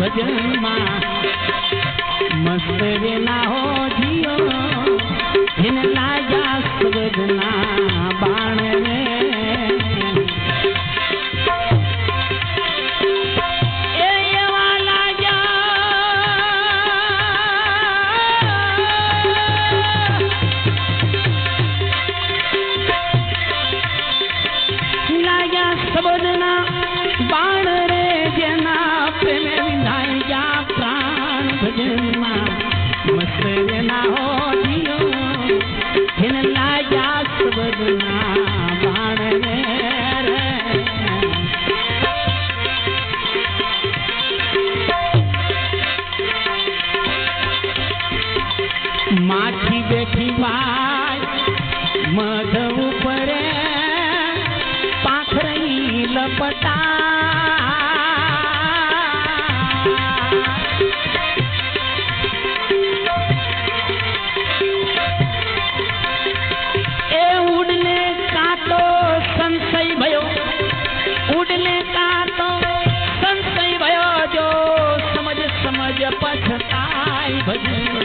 भजन मां मस्त रे ना हो जियो हिन लाजा सबजना बाण रे सबजना बाण रे जेना प्रेम विंधाई जा प्राण भजन मां मस्त ना हो जियो हिन लाजा सबजना बाण रे माठी बैठी बाई मध ऊपरे पाखरई लपटा ए उड़ने का तो संशय भयो उड़ने का तो संशय भयो जो समझ समझ पछताई भजन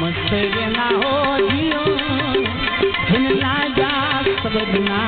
मस्त ना हो जियो हिन लाजा सबजना